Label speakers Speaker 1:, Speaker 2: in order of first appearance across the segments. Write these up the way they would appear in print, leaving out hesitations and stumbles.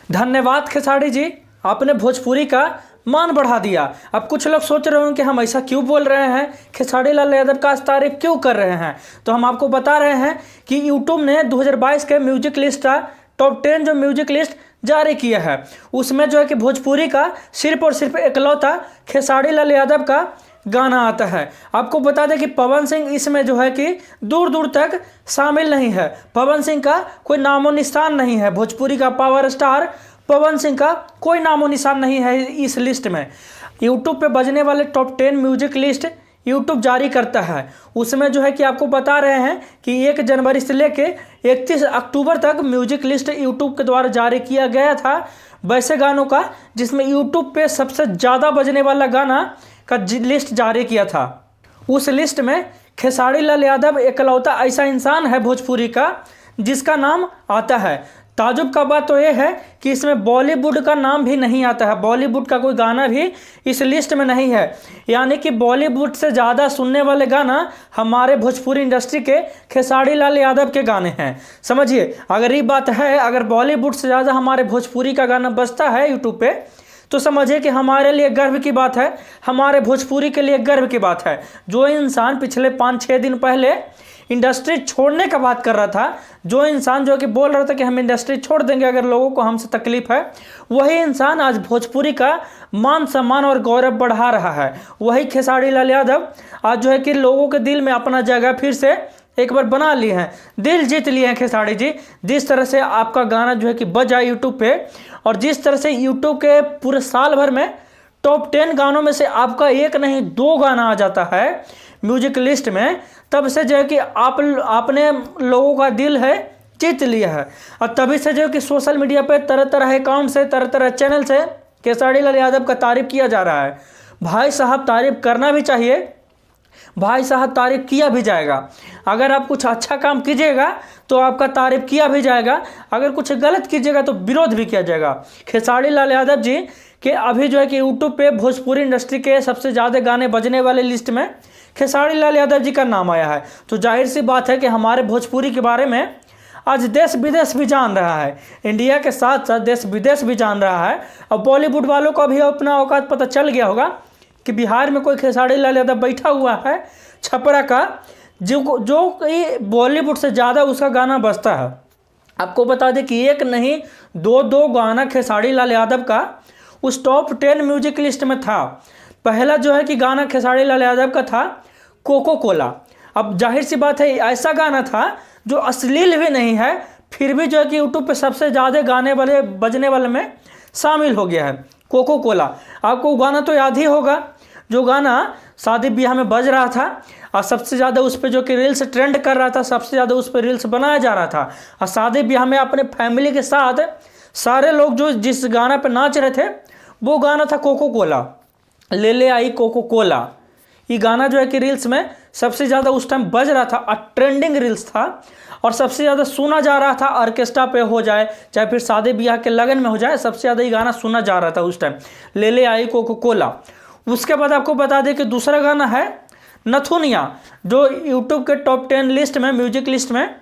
Speaker 1: धन्यवाद खेसारी जी, आपने भोजपुरी का मान बढ़ा दिया। अब कुछ लोग सोच रहे होंगे कि हम ऐसा क्यों बोल रहे हैं, खेसारी लाल यादव का आज तारीफ क्यों कर रहे हैं। तो हम आपको बता रहे हैं कि यूट्यूब ने 2022 के म्यूजिक लिस्ट का टॉप 10 जो म्यूजिक लिस्ट जारी किया है, उसमें जो है कि भोजपुरी का सिर्फ और सिर्फ इकलौता खेसारी लाल यादव का गाना आता है। आपको बता दें कि पवन सिंह इसमें जो है कि दूर दूर तक शामिल नहीं है। पवन सिंह का कोई नामो निशान नहीं है। भोजपुरी का पावर स्टार पवन सिंह का कोई नामो निशान नहीं है इस लिस्ट में। यूट्यूब पे बजने वाले टॉप 10 म्यूजिक लिस्ट यूट्यूब जारी करता है, उसमें जो है कि आपको बता रहे हैं कि 1 जनवरी से लेके 31 अक्टूबर तक म्यूजिक लिस्ट यूट्यूब के द्वारा जारी किया गया था वैसे गानों का, जिसमें यूट्यूब पे सबसे ज़्यादा बजने वाला गाना का लिस्ट जारी किया था। उस लिस्ट में खेसारी लाल यादव इकलौता ऐसा इंसान है भोजपुरी का जिसका नाम आता है। ताजुब का बात तो यह है कि इसमें बॉलीवुड का नाम भी नहीं आता है, बॉलीवुड का कोई गाना भी इस लिस्ट में नहीं है। यानी कि बॉलीवुड से ज़्यादा सुनने वाले गाना हमारे भोजपुरी इंडस्ट्री के खेसारी लाल यादव के गाने हैं। समझिए, अगर ये बात है, अगर बॉलीवुड से ज़्यादा हमारे भोजपुरी का गाना बजता है यूट्यूब पे, तो समझिए कि हमारे लिए गर्व की बात है, हमारे भोजपुरी के लिए गर्व की बात है। जो इंसान पिछले 5-6 दिन पहले इंडस्ट्री छोड़ने का बात कर रहा था, जो इंसान जो कि बोल रहा था कि हम इंडस्ट्री छोड़ देंगे अगर लोगों को हमसे तकलीफ है, वही इंसान आज भोजपुरी का मान सम्मान और गौरव बढ़ा रहा है। वही खेसारी लाल यादव आज जो है कि लोगों के दिल में अपना जगह फिर से एक बार बना लिए हैं, दिल जीत लिए हैं खेसारी जी। जिस तरह से आपका गाना जो है कि बजा यूट्यूब पे, और जिस तरह से यूट्यूब के पूरे साल भर में टॉप 10 गानों में से आपका एक नहीं 2 गाना आ जाता है म्यूजिक लिस्ट में, तब से जो है कि आपने लोगों का दिल है जीत लिया है। और तभी से जो है कि सोशल मीडिया पे तरह तरह अकाउंट से, तरह तरह चैनल से खेसारी लाल यादव का तारीफ किया जा रहा है। भाई साहब, तारीफ करना भी चाहिए, भाई साहब तारीफ किया भी जाएगा। अगर आप कुछ अच्छा काम कीजिएगा तो आपका तारीफ किया भी जाएगा, अगर कुछ गलत कीजिएगा तो विरोध भी किया जाएगा। खेसारी लाल यादव जी के अभी जो है कि यूट्यूब पे भोजपुरी इंडस्ट्री के सबसे ज़्यादा गाने बजने वाले लिस्ट में खेसारी लाल यादव जी का नाम आया है। तो जाहिर सी बात है कि हमारे भोजपुरी के बारे में आज देश विदेश भी जान रहा है, इंडिया के साथ साथ देश विदेश भी जान रहा है। और बॉलीवुड वालों को भी अपना औकात पता चल गया होगा कि बिहार में कोई खेसारी लाल यादव बैठा हुआ है छपरा का, जो कि बॉलीवुड से ज़्यादा उसका गाना बजता है। आपको बता दें कि एक नहीं 2 गाना खेसारी लाल यादव का उस टॉप 10 म्यूजिक लिस्ट में था। पहला जो है कि गाना खेसारी लाल यादव का था कोको कोला। अब जाहिर सी बात है, ऐसा गाना था जो अश्लील भी नहीं है, फिर भी जो है कि यूट्यूब पे सबसे ज़्यादा गाने वाले बजने वाले में शामिल हो गया है कोको कोला। आपको गाना तो याद ही होगा, जो गाना शादी ब्याह में बज रहा था और सबसे ज़्यादा उस पर जो कि रील्स ट्रेंड कर रहा था, सबसे ज़्यादा उस पर रील्स बनाया जा रहा था। और शादी ब्याह में अपने फैमिली के साथ सारे लोग जो जिस गाना पे नाच रहे थे वो गाना था कोको कोला, ले ले आई कोको कोला। ये गाना जो है कि रील्स में सबसे ज़्यादा उस टाइम बज रहा था और ट्रेंडिंग रील्स था, और सबसे ज़्यादा सुना जा रहा था। ऑर्केस्ट्रा पे हो जाए चाहे फिर शादी ब्याह के लगन में हो जाए, सबसे ज़्यादा ये गाना सुना जा रहा था उस टाइम, ले ले आई कोको कोला। उसके बाद आपको बता दें कि दूसरा गाना है नथुनिया, जो यूट्यूब के टॉप 10 लिस्ट में, म्यूजिक लिस्ट में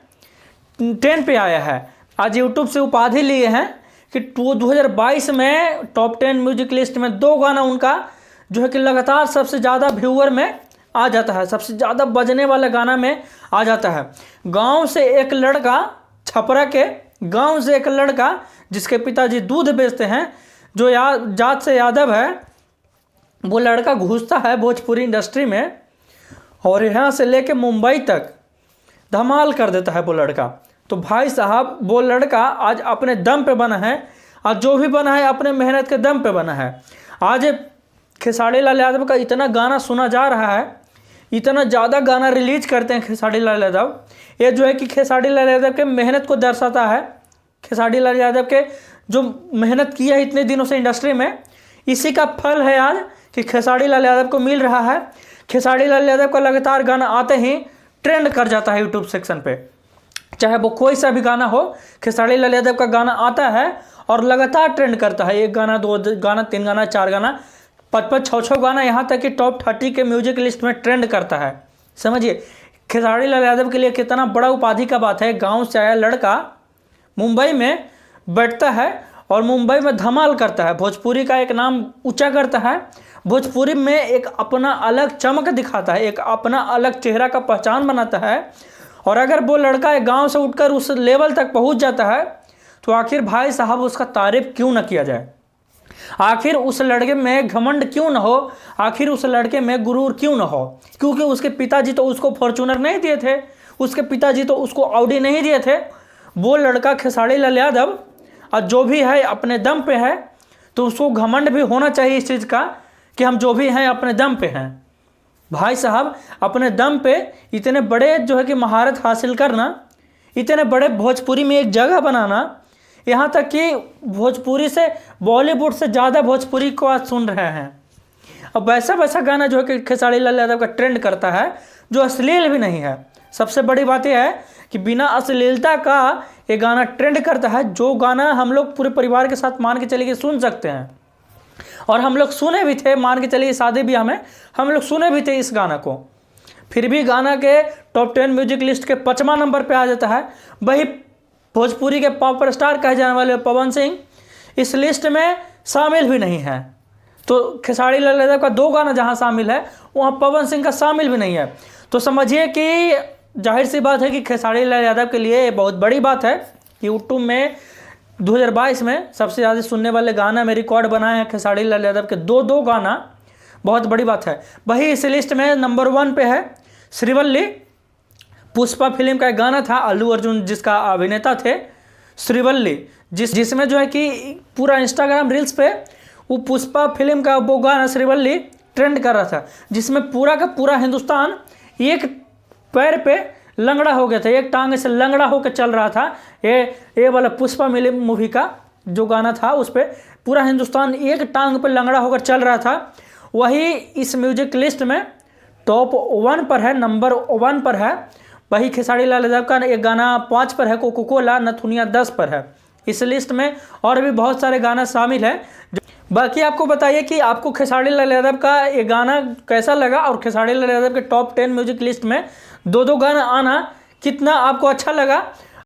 Speaker 1: 10 पे आया है। आज यूट्यूब से उपाधि लिए हैं कि 2022 में टॉप 10 म्यूजिक लिस्ट में 2 गाना उनका जो है कि लगातार सबसे ज़्यादा व्यूअर में आ जाता है, सबसे ज़्यादा बजने वाला गाना में आ जाता है। गांव से एक लड़का, छपरा के गांव से एक लड़का जिसके पिताजी दूध बेचते हैं, जो जात से यादव है, वो लड़का घुसता है भोजपुरी इंडस्ट्री में और यहाँ से लेके मुंबई तक धमाल कर देता है वो लड़का। तो भाई साहब, वो लड़का आज अपने दम पे बना है, और जो भी बना है अपने मेहनत के दम पे बना है। आज खेसारी लाल यादव का इतना गाना सुना जा रहा है, इतना ज़्यादा गाना रिलीज करते हैं खेसारी लाल यादव, ये जो है कि खेसारी लाल यादव के मेहनत को दर्शाता है। खेसारी लाल यादव के जो मेहनत की है इतने दिनों से इंडस्ट्री में, इसी का फल है आज कि खेसारी लाल यादव को मिल रहा है। खेसारी लाल यादव का लगातार गाना आते ही ट्रेंड कर जाता है यूट्यूब सेक्शन पे, चाहे वो कोई सा भी गाना हो। खेसारी लाल यादव का गाना आता है और लगातार ट्रेंड करता है, 1 गाना 2 गाना 3 गाना 4 गाना 5-5 6-6 गाना, यहाँ तक कि टॉप 30 के म्यूजिक लिस्ट में ट्रेंड करता है। समझिए खेसारी लाल यादव के लिए कितना बड़ा उपाधि का बात है। गांव से आया लड़का मुंबई में बैठता है और मुंबई में धमाल करता है, भोजपुरी का एक नाम ऊंचा करता है, भोजपुरी में एक अपना अलग चमक दिखाता है, एक अपना अलग चेहरा का पहचान बनाता है। और अगर वो लड़का एक गांव से उठकर उस लेवल तक पहुंच जाता है तो आखिर भाई साहब उसका तारीफ क्यों न किया जाए, आखिर उस लड़के में घमंड क्यों न हो, आखिर उस लड़के में गुरूर क्यों न हो। क्योंकि उसके पिताजी तो उसको फॉर्च्यूनर नहीं दिए थे, उसके पिताजी तो उसको ऑडी नहीं दिए थे। वो लड़का खेसारी लाल यादव और जो भी है अपने दम पे है, तो उसको घमंड भी होना चाहिए इस चीज़ का कि हम जो भी हैं अपने दम पे हैं। भाई साहब अपने दम पे इतने बड़े जो है कि महारत हासिल करना, इतने बड़े भोजपुरी में एक जगह बनाना, यहाँ तक कि भोजपुरी से बॉलीवुड से ज़्यादा भोजपुरी को आज सुन रहे हैं। अब वैसा वैसा गाना जो है कि खेसारी लाल यादव का ट्रेंड करता है जो अश्लील भी नहीं है। सबसे बड़ी बात यह है कि बिना अश्लीलता का ये गाना ट्रेंड करता है, जो गाना हम लोग पूरे परिवार के साथ मान के चलिए सुन सकते हैं। और हम लोग सुने भी थे, मान के चलिए शादी ब्याह में हम लोग सुने भी थे इस गाना को। फिर भी गाना के टॉप 10 म्यूजिक लिस्ट के 5वां नंबर पे आ जाता है। वही भोजपुरी के पॉप स्टार कहे जाने वाले पवन सिंह इस लिस्ट में शामिल भी नहीं है। तो खेसारी लाल यादव का 2 गाना जहां शामिल है वहां पवन सिंह का शामिल भी नहीं है। तो समझिए कि जाहिर सी बात है कि खेसारी लाल यादव के लिए बहुत बड़ी बात है कि यूट्यूब में 2022 में सबसे ज़्यादा सुनने वाले गाना में रिकॉर्ड बनाए हैं खेसारी लाल यादव के 2 गाना। बहुत बड़ी बात है। वही इस लिस्ट में नंबर 1 पे है श्रीवल्ली, पुष्पा फिल्म का एक गाना था, अल्लू अर्जुन जिसका अभिनेता थे, श्रीवल्ली, जिसमें जो है कि पूरा इंस्टाग्राम रील्स पे वो पुष्पा फिल्म का वो गाना श्रीवल्ली ट्रेंड कर रहा था, जिसमें पूरा का पूरा हिंदुस्तान एक पैर पे लंगड़ा हो गया था, एक टांग से लंगड़ा होकर चल रहा था। ये वाला पुष्पा मूवी का जो गाना था उस पर पूरा हिंदुस्तान एक टांग पे लंगड़ा होकर चल रहा था। वही इस म्यूजिक लिस्ट में टॉप 1 पर है, नंबर 1 पर है। वही खेसारी लाल यादव का एक गाना 5 पर है, कोको कोला नथुनिया 10 पर है। इस लिस्ट में और भी बहुत सारे गाना शामिल है। बाकी आपको बताइए कि आपको खेसारी लाल यादव का ये गाना कैसा लगा और खेसारी लाल यादव के टॉप 10 म्यूजिक लिस्ट में 2 गाना आना कितना आपको अच्छा लगा।